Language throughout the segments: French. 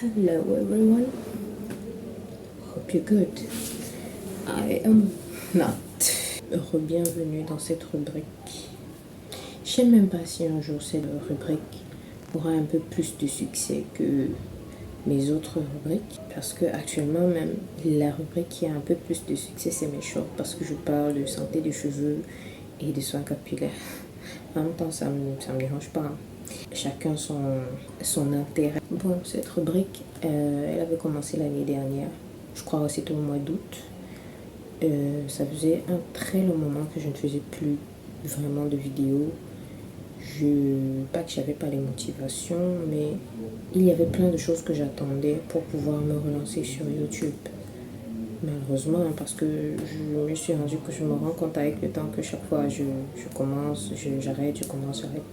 Hello everyone, hope you're good. I am not. Bienvenue dans cette rubrique. Je sais même pas si un jour cette rubrique aura un peu plus de succès que mes autres rubriques, parce que actuellement même la rubrique qui a un peu plus de succès c'est mes shorts, parce que je parle de santé des cheveux et de soins capillaires. En même temps ça me dérange pas, hein. Chacun son intérêt. Bon, cette rubrique, elle avait commencé l'année dernière. Je crois que c'était au mois d'août. Ça faisait un très long moment que je ne faisais plus vraiment de vidéos. Pas que j'avais pas les motivations, mais il y avait plein de choses que j'attendais pour pouvoir me relancer sur YouTube. Malheureusement, hein, parce que je me suis rendu que je me rends compte avec le temps que chaque fois je commence, j'arrête, je commence, j'arrête.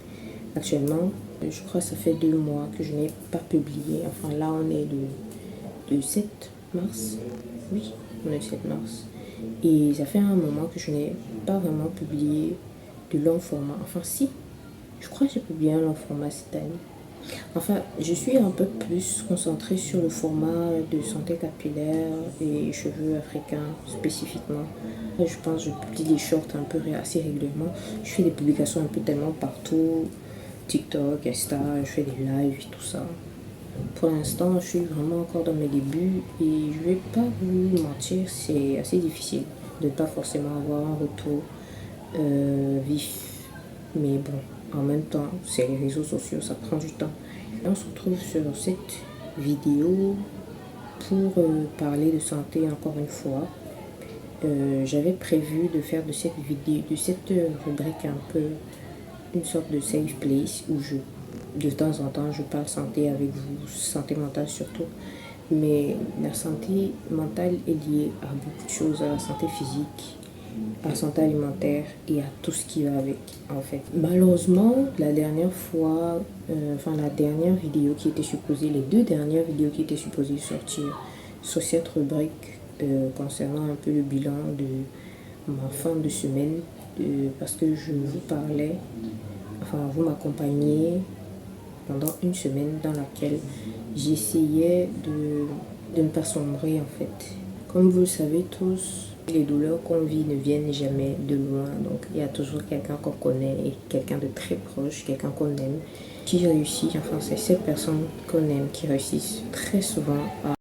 Actuellement, je crois que ça fait 2 mois que je n'ai pas publié. Enfin là on est le 7 mars. Oui, on est le 7 mars. Et ça fait un moment que je n'ai pas vraiment publié de long format. Enfin si, je crois que j'ai publié un long format cette année. Enfin, je suis un peu plus concentrée sur le format de santé capillaire et cheveux africains spécifiquement. Je pense que je publie des shorts un peu assez régulièrement. Je fais des publications un peu tellement partout. TikTok, Insta, je fais des lives et tout ça. Pour l'instant, je suis vraiment encore dans mes débuts et je vais pas vous mentir, c'est assez difficile de ne pas forcément avoir un retour vif. Mais bon, en même temps, c'est les réseaux sociaux, ça prend du temps. On se retrouve sur cette vidéo pour parler de santé encore une fois. J'avais prévu de faire de cette vidéo, de cette rubrique un peu une sorte de safe place où de temps en temps, je parle santé avec vous, santé mentale surtout. Mais la santé mentale est liée à beaucoup de choses, à la santé physique, à la santé alimentaire et à tout ce qui va avec, en fait. Malheureusement, la dernière fois, la dernière vidéo qui était supposée, les 2 dernières vidéos qui étaient supposées sortir sur cette rubrique concernant un peu le bilan de ma fin de semaine, parce que je vous parlais, vous m'accompagnez pendant une semaine dans laquelle j'essayais de ne pas sombrer en fait. Comme vous le savez tous, les douleurs qu'on vit ne viennent jamais de loin. Donc il y a toujours quelqu'un qu'on connaît et quelqu'un de très proche, quelqu'un qu'on aime, qui réussit. Enfin, c'est cette personne qu'on aime qui réussissent très souvent à...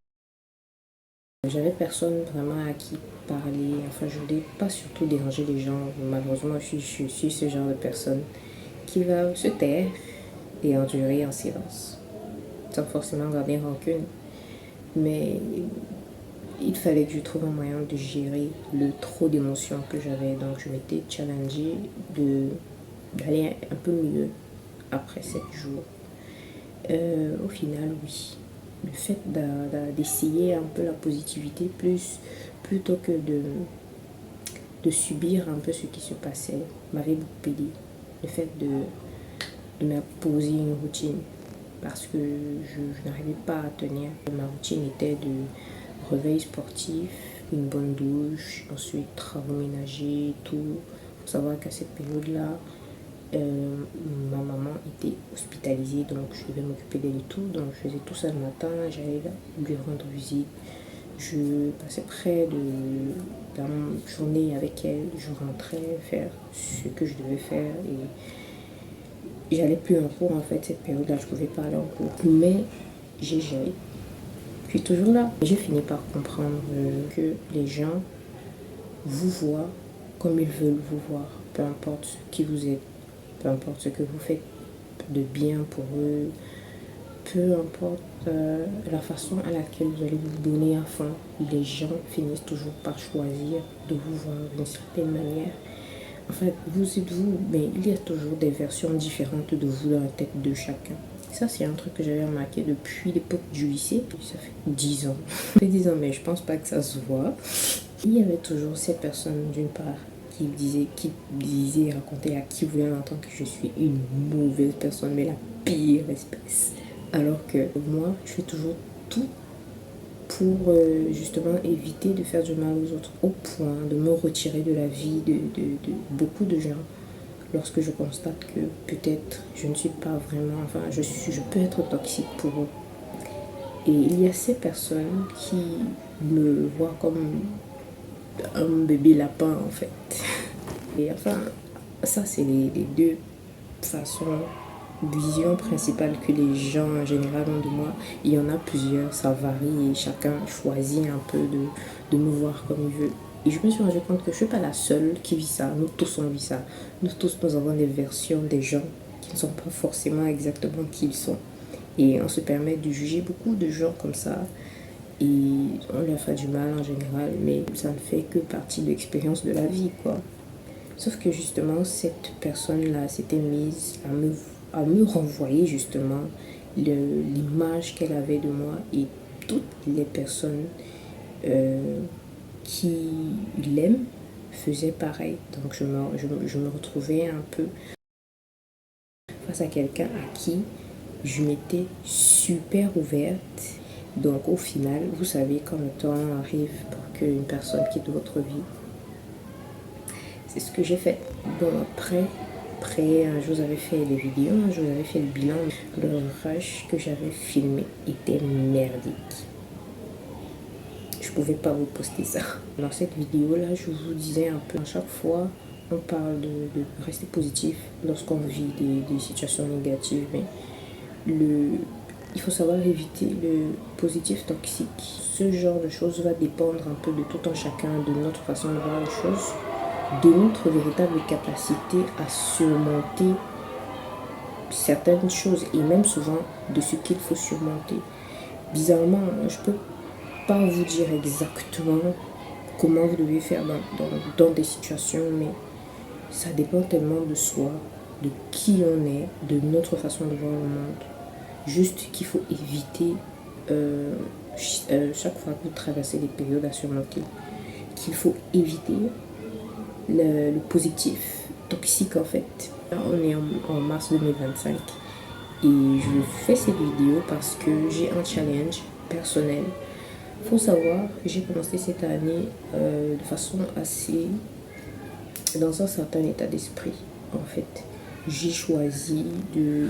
J'avais personne vraiment à qui parler. Enfin, je ne voulais pas surtout déranger les gens. Malheureusement, je suis ce genre de personne qui va se taire et endurer en silence, sans forcément garder rancune. Mais il fallait que je trouve un moyen de gérer le trop d'émotions que j'avais. Donc je m'étais challengée d'aller un peu mieux après 7 jours. Au final, oui. Le fait d'essayer un peu la positivité plutôt que de subir un peu ce qui se passait m'avait beaucoup aidé. Le fait de m'imposer une routine parce que je n'arrivais pas à tenir. Ma routine était de réveil sportif, une bonne douche, ensuite travaux ménagers, tout. Il faut savoir qu'à cette période-là, ma maman était hospitalisée, donc je devais m'occuper d'elle et tout. Donc je faisais tout ça le matin, j'allais lui rendre visite. Je passais près de la journée avec elle, je rentrais faire ce que je devais faire et j'allais plus en cours en fait cette période-là, je pouvais pas aller en cours. Mais j'ai géré. Je suis toujours là. J'ai fini par comprendre que les gens vous voient comme ils veulent vous voir, peu importe qui vous êtes, peu importe ce que vous faites de bien pour eux, peu importe la façon à laquelle vous allez vous donner à fond, les gens finissent toujours par choisir de vous voir d'une certaine manière. En fait, vous êtes vous, mais il y a toujours des versions différentes de vous dans la tête de chacun. Ça, c'est un truc que j'avais remarqué depuis l'époque du lycée. Ça fait 10 ans. Ça fait 10 ans, mais je pense pas que ça se voit. Il y avait toujours ces personnes, d'une part, qui disaient, racontaient à qui voulait entendre que je suis une mauvaise personne, mais la pire espèce. Alors que moi, je fais toujours tout pour justement éviter de faire du mal aux autres, au point de me retirer de la vie de beaucoup de gens lorsque je constate que peut-être je ne suis pas vraiment, je peux être toxique pour eux. Et il y a ces personnes qui me voient comme un bébé lapin en fait. Et enfin, ça c'est les deux façons, visions principales que les gens en général ont de moi. Il y en a plusieurs, ça varie et chacun choisit un peu de me voir comme il veut. Et je me suis rendu compte que je ne suis pas la seule qui vit ça. Nous tous on vit ça. Nous tous nous avons des versions des gens qui ne sont pas forcément exactement qui ils sont. Et on se permet de juger beaucoup de gens comme ça. Et on leur fait du mal en général, mais ça ne fait que partie de l'expérience de la vie, quoi. Sauf que justement, cette personne-là s'était mise à me renvoyer justement l'image qu'elle avait de moi et toutes les personnes qui l'aiment faisaient pareil. Donc je me retrouvais un peu face à quelqu'un à qui je m'étais super ouverte. Donc au final, vous savez, quand le temps arrive pour qu'une personne quitte votre vie, c'est ce que j'ai fait. Bon, après, je vous avais fait des vidéos, je vous avais fait le bilan. Le rush que j'avais filmé était merdique. Je pouvais pas vous poster ça. Dans cette vidéo-là, je vous disais un peu, à chaque fois, on parle de rester positif lorsqu'on vit des situations négatives. Mais il faut savoir éviter le positif toxique. Ce genre de choses va dépendre un peu de tout un chacun, de notre façon de voir les choses, de notre véritable capacité à surmonter certaines choses et même souvent de ce qu'il faut surmonter. Bizarrement, je peux pas vous dire exactement comment vous devez faire dans des situations, mais ça dépend tellement de soi, de qui on est, de notre façon de voir le monde. Juste qu'il faut éviter chaque fois que vous traversez des périodes à surmonter, qu'il faut éviter le positif, toxique en fait. On est en mars 2025 et je fais cette vidéo parce que j'ai un challenge personnel. Faut savoir que j'ai commencé cette année de façon assez dans un certain état d'esprit en fait. J'ai choisi de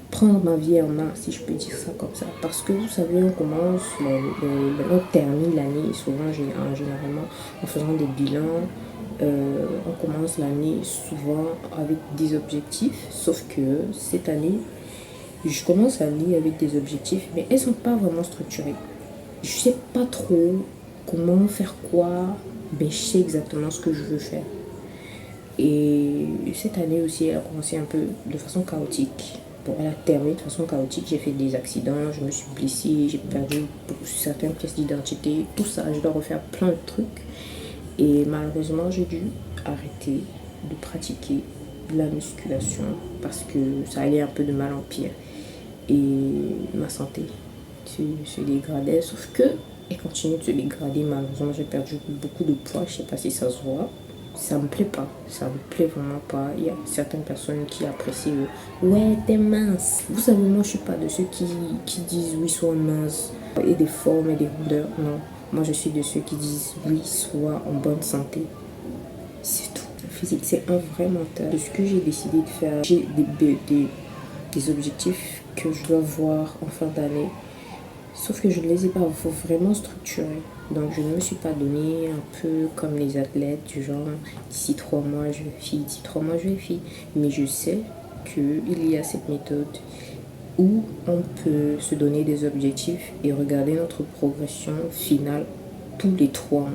prendre ma vie en main, si je peux dire ça comme ça, parce que vous savez, on commence, on termine l'année souvent généralement en faisant des bilans. On commence l'année souvent avec des objectifs, sauf que cette année je commence l'année avec des objectifs, mais elles sont pas vraiment structurées. Je sais pas trop comment faire quoi, mais je sais exactement ce que je veux faire. Et cette année aussi, elle a commencé un peu de façon chaotique. Bon, elle a terminé de façon chaotique. J'ai fait des accidents, je me suis blessée, j'ai perdu certaines pièces d'identité, tout ça. Je dois refaire plein de trucs. Et malheureusement, j'ai dû arrêter de pratiquer la musculation parce que ça allait un peu de mal en pire. Et ma santé se dégradait, sauf que elle continue de se dégrader. Malheureusement, j'ai perdu beaucoup de poids. Je sais pas si ça se voit. Ça me plaît pas, ça me plaît vraiment pas. Il y a certaines personnes qui apprécient ouais, t'es mince. Vous savez, moi je suis pas de ceux qui disent oui, sois mince et des formes et des rondeurs. Non, moi je suis de ceux qui disent oui, sois en bonne santé. C'est tout. Le physique, c'est un vrai mental. De ce que j'ai décidé de faire, j'ai des objectifs que je dois voir en fin d'année. Sauf que je ne les ai pas vraiment structurés. Donc je ne me suis pas donné un peu comme les athlètes du genre d'ici 3 mois je vais fille, d'ici 3 mois je vais fille. Mais je sais qu'il y a cette méthode où on peut se donner des objectifs et regarder notre progression finale tous les 3 mois.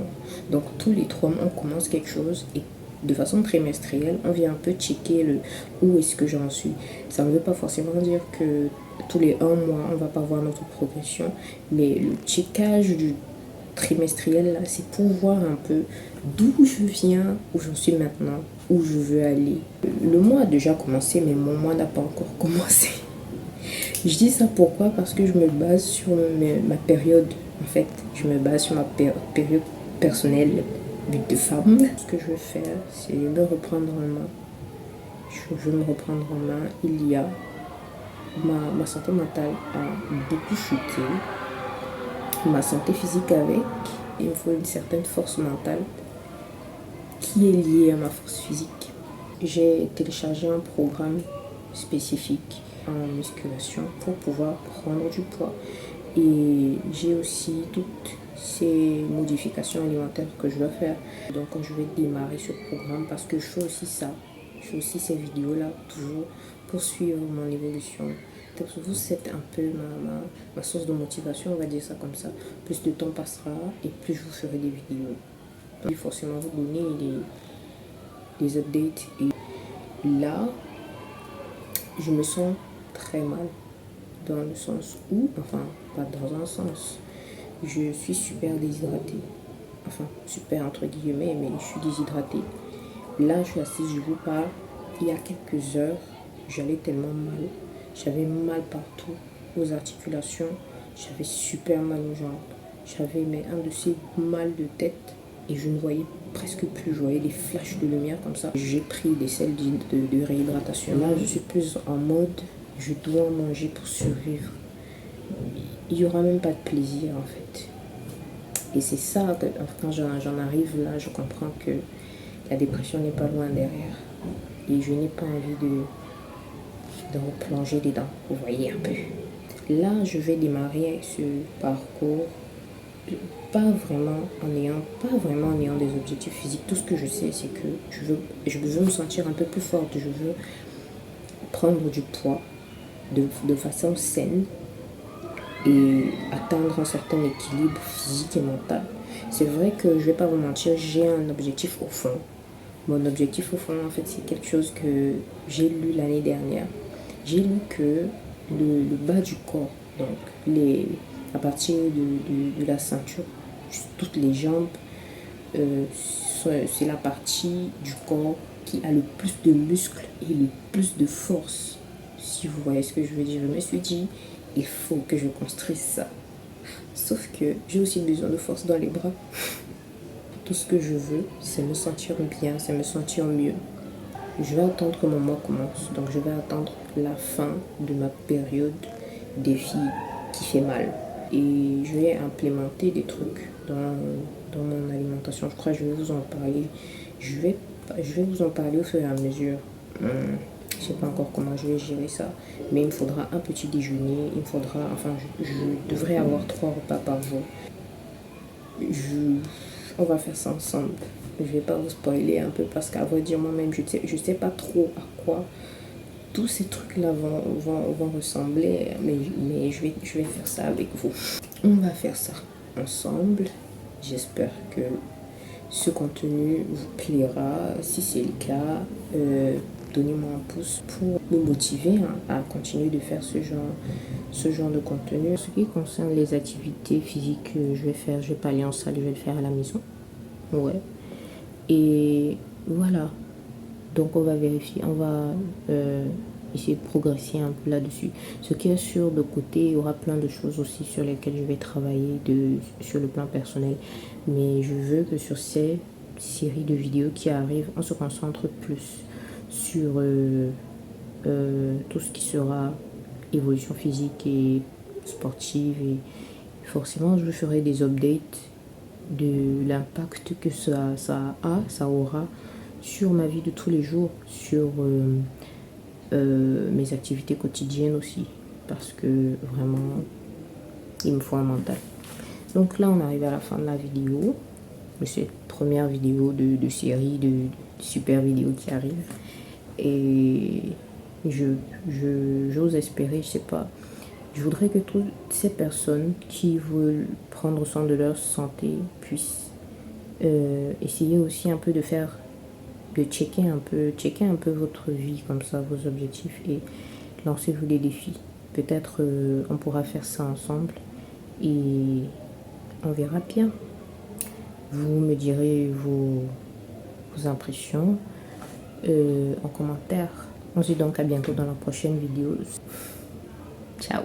Donc tous les 3 mois on commence quelque chose et de façon trimestrielle, on vient un peu checker où est-ce que j'en suis. Ça ne veut pas forcément dire que tous les 1 mois, on va pas voir notre progression, mais le checkage du trimestriel, là, c'est pour voir un peu d'où je viens, où j'en suis maintenant, où je veux aller. Le mois a déjà commencé, mais mon mois n'a pas encore commencé. Je dis ça pourquoi? Parce que je me base sur ma période, en fait. Je me base sur ma période personnelle de femme. Ce que je veux faire, c'est me reprendre en main. Je veux me reprendre en main. Il y a ma santé mentale a beaucoup chuté. Ma santé physique avec. Il me faut une certaine force mentale qui est liée à ma force physique. J'ai téléchargé un programme spécifique en musculation pour pouvoir prendre du poids. Et j'ai aussi toutes ces modifications alimentaires que je dois faire. Donc je vais démarrer ce programme parce que je fais aussi ça. Je fais aussi ces vidéos-là, toujours pour suivre mon évolution. Donc vous êtes un peu ma source de motivation, on va dire ça comme ça. Plus de temps passera et plus je vous ferai des vidéos. Donc, je vais forcément vous donner des updates. Et là, je me sens très mal. Dans le sens où, enfin, pas dans un sens, je suis super déshydratée. Enfin, super entre guillemets, mais je suis déshydratée. Là, je suis assise, je vous parle. Il y a quelques heures, j'allais tellement mal. J'avais mal partout, aux articulations. J'avais super mal aux jambes. J'avais un de ces mal de tête et je ne voyais presque plus. Je voyais des flashs de lumière comme ça. J'ai pris des sels de réhydratation. Là, je suis plus en mode, je dois manger pour survivre. Il n'y aura même pas de plaisir en fait. Et c'est ça que quand j'en arrive là, je comprends que la dépression n'est pas loin derrière. Et je n'ai pas envie de replonger dedans. Vous voyez un peu. Là, je vais démarrer ce parcours pas vraiment en ayant des objectifs physiques. Tout ce que je sais, c'est que je veux me sentir un peu plus forte. Je veux prendre du poids de façon saine et atteindre un certain équilibre physique et mental. C'est vrai que je vais pas vous mentir, j'ai un objectif au fond. Mon objectif au fond, en fait, c'est quelque chose que j'ai lu l'année dernière. J'ai lu que le bas du corps, donc à partir de la ceinture, toutes les jambes, c'est la partie du corps qui a le plus de muscles et le plus de force. Si vous voyez ce que je veux dire, je me suis dit, il faut que je construise ça. Sauf que j'ai aussi besoin de force dans les bras. Tout ce que je veux, c'est me sentir bien, c'est me sentir mieux. Je vais attendre que mon mois commence. Donc je vais attendre la fin de ma période défi qui fait mal. Et je vais implémenter des trucs dans mon alimentation. Je crois que je vais vous en parler. Je vais vous en parler au fur et à mesure. Je ne sais pas encore comment je vais gérer ça. Mais il me faudra un petit déjeuner. Il me faudra, enfin, je devrais avoir 3 repas par jour. On va faire ça ensemble. Je vais pas vous spoiler un peu parce qu'à vrai dire moi-même je sais pas trop à quoi tous ces trucs là vont ressembler, mais je vais faire ça avec vous. On va faire ça ensemble. J'espère que ce contenu vous plaira. Si c'est le cas, donnez-moi un pouce pour me motiver à continuer de faire ce genre de contenu. En ce qui concerne les activités physiques que je vais pas aller en salle, je vais le faire à la maison. Ouais. Et voilà. Donc on va vérifier, on va essayer de progresser un peu là-dessus. Ce qui est sûr, de côté, il y aura plein de choses aussi sur lesquelles je vais travailler sur le plan personnel. Mais je veux que sur ces séries de vidéos qui arrivent, on se concentre plus sur tout ce qui sera évolution physique et sportive. Et forcément, je ferai des updates de l'impact que ça aura sur ma vie de tous les jours, sur mes activités quotidiennes aussi, parce que vraiment il me faut un mental. Donc là on arrive à la fin de la vidéo, de cette première vidéo de série de super vidéos qui arrivent, et j'ose espérer, je sais pas, je voudrais que toutes ces personnes qui veulent prendre soin de leur santé puissent essayer aussi un peu de checker un peu votre vie comme ça, vos objectifs, et lancez-vous des défis. Peut-être on pourra faire ça ensemble et on verra bien. Vous me direz vos impressions en commentaire. On se dit donc à bientôt dans la prochaine vidéo. Ciao.